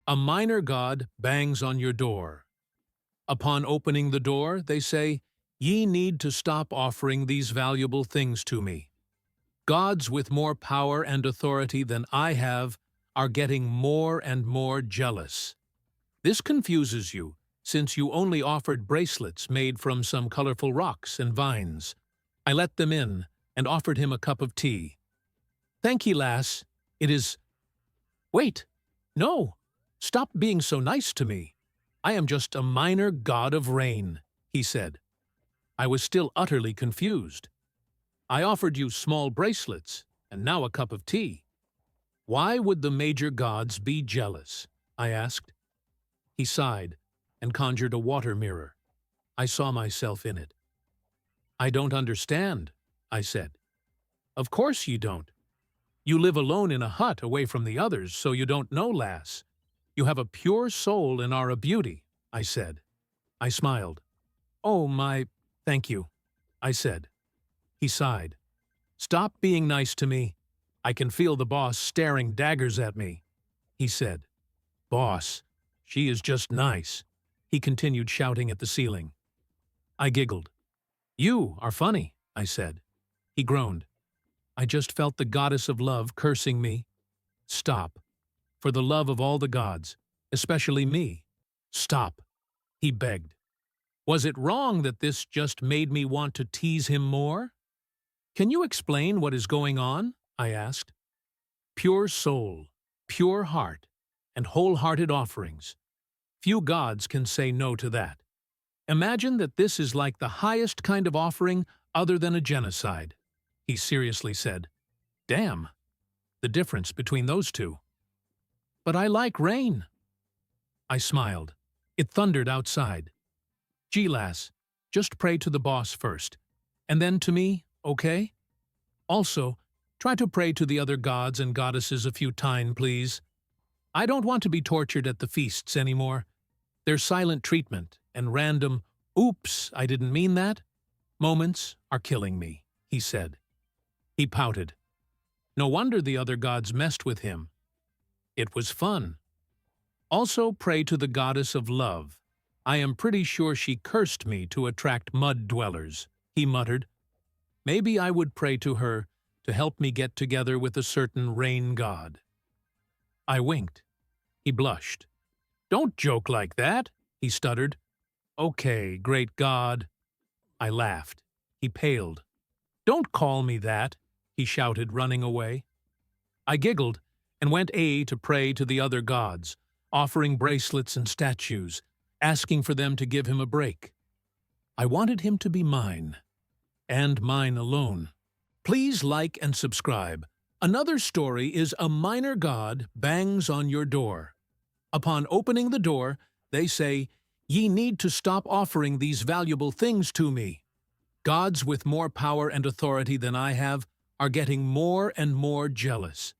A minor god bangs on your door. Upon opening the door, they say, "Ye need to stop offering these valuable things to me. Gods with more power and authority than I have are getting more and more jealous. This confuses you, since you only offered bracelets made from some colorful rocks and vines. I let them in and offered him a cup of tea. Thank ye, lass. It is— Wait! No! Stop being so nice to me. I am just a minor god of rain," he said. I was still utterly confused. I offered you small bracelets, and now a cup of tea. Why would the major gods be jealous? I asked. He sighed and conjured a water mirror. I saw myself in it. "I don't understand," I said. "Of course you don't. You live alone in a hut away from the others, so you don't know, lass. You have a pure soul and are a beauty," I said. I smiled. "Oh, thank you," I said. He sighed. "Stop being nice to me. I can feel the boss staring daggers at me," he said. "Boss, she is just nice," he continued shouting at the ceiling. I giggled. "You are funny," I said. He groaned. "I just felt the goddess of love cursing me." "Stop. For the love of all the gods, especially me. Stop," he begged. Was it wrong that this just made me want to tease him more? "Can you explain what is going on?" I asked. "Pure soul, pure heart, and wholehearted offerings. Few gods can say no to that. Imagine that this is like the highest kind of offering other than a genocide," he seriously said. "Damn, the difference between those two." "But I like rain." I smiled. It thundered outside. "Gee, lass, just pray to the boss first, and then to me, okay? Also, try to pray to the other gods and goddesses a few times, please. I don't want to be tortured at the feasts anymore. Their silent treatment and random, 'oops, I didn't mean that' moments are killing me," he said. He pouted. No wonder the other gods messed with him. It was fun. "Also pray to the goddess of love. I am pretty sure she cursed me to attract mud dwellers," he muttered. "Maybe I would pray to her to help me get together with a certain rain god." I winked. He blushed. "Don't joke like that," he stuttered. "Okay, great god." I laughed. He paled. "Don't call me that," he shouted, running away. I giggled and went to pray to the other gods, offering bracelets and statues, asking for them to give him a break. I wanted him to be mine, and mine alone. Please like and subscribe. Another story is A Minor God Bangs on Your Door. Upon opening the door, they say, "Ye need to stop offering these valuable things to me. Gods with more power and authority than I have are getting more and more jealous.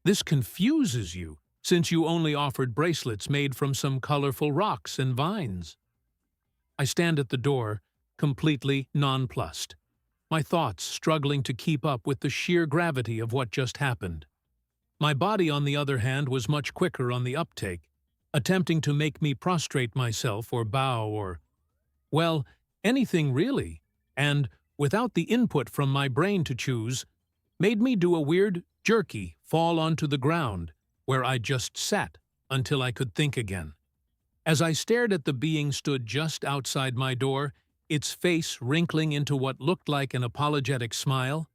This confuses you, since you only offered bracelets made from some colorful rocks and vines." I stand at the door, completely nonplussed, my thoughts struggling to keep up with the sheer gravity of what just happened. My body, on the other hand, was much quicker on the uptake, attempting to make me prostrate myself or bow or, well, anything really, and, without the input from my brain to choose, made me do a weird, jerky fall onto the ground, where I just sat until I could think again. As I stared at the being stood just outside my door, its face wrinkling into what looked like an apologetic smile,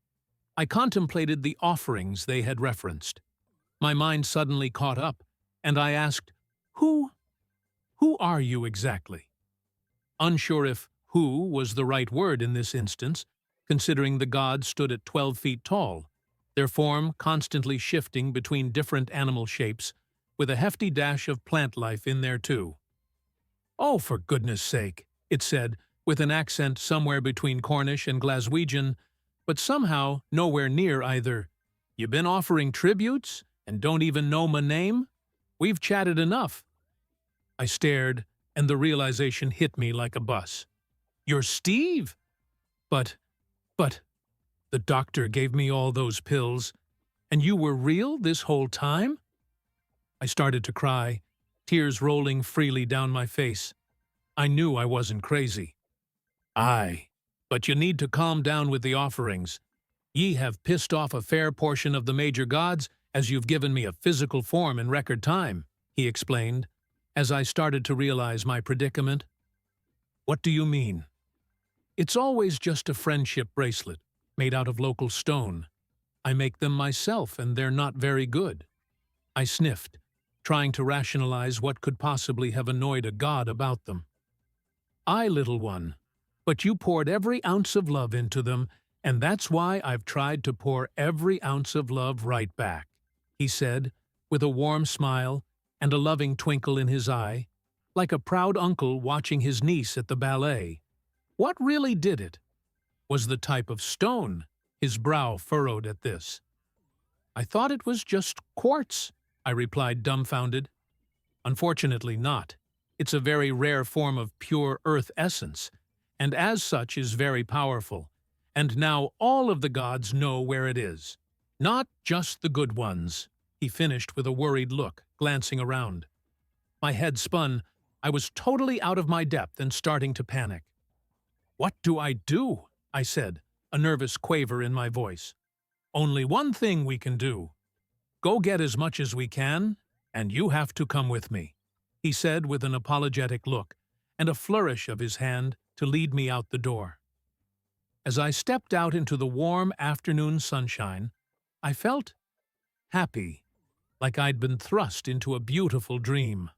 I contemplated the offerings they had referenced. My mind suddenly caught up, and I asked, Who are you exactly?" Unsure if "who" was the right word in this instance, considering the gods stood at 12 feet tall, their form constantly shifting between different animal shapes, with a hefty dash of plant life in there too. "Oh, for goodness sake," it said, with an accent somewhere between Cornish and Glaswegian, but somehow nowhere near either. "You been offering tributes, and don't even know my name? We've chatted enough." I stared, and the realization hit me like a bus. "You're Steve!" But, the doctor gave me all those pills, and you were real this whole time?" I started to cry, tears rolling freely down my face. I knew I wasn't crazy. Aye, but you need to calm down with the offerings. Ye have pissed off a fair portion of the major gods, as you've given me a physical form in record time, he explained, as I started to realize my predicament. What do you mean? It's always just a friendship bracelet, made out of local stone. I make them myself, and they're not very good. I sniffed, trying to rationalize what could possibly have annoyed a god about them. Aye, little one, but you poured every ounce of love into them, and that's why I've tried to pour every ounce of love right back, he said, with a warm smile and a loving twinkle in his eye, like a proud uncle watching his niece at the ballet. What really did it? Was the type of stone. His brow furrowed at this. I thought it was just quartz, I replied, dumbfounded. Unfortunately not. It's a very rare form of pure earth essence, and as such is very powerful. And now all of the gods know where it is. Not just the good ones, he finished with a worried look, glancing around. My head spun. I was totally out of my depth and starting to panic. What do? I said, a nervous quaver in my voice. Only one thing we can do. Go get as much as we can, and you have to come with me, he said with an apologetic look and a flourish of his hand to lead me out the door. As I stepped out into the warm afternoon sunshine, I felt happy, like I'd been thrust into a beautiful dream.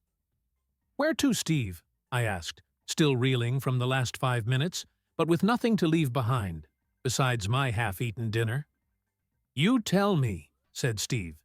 Where to, Steve? I asked, still reeling from the last 5 minutes, but with nothing to leave behind, besides my half-eaten dinner. You tell me, said Steve,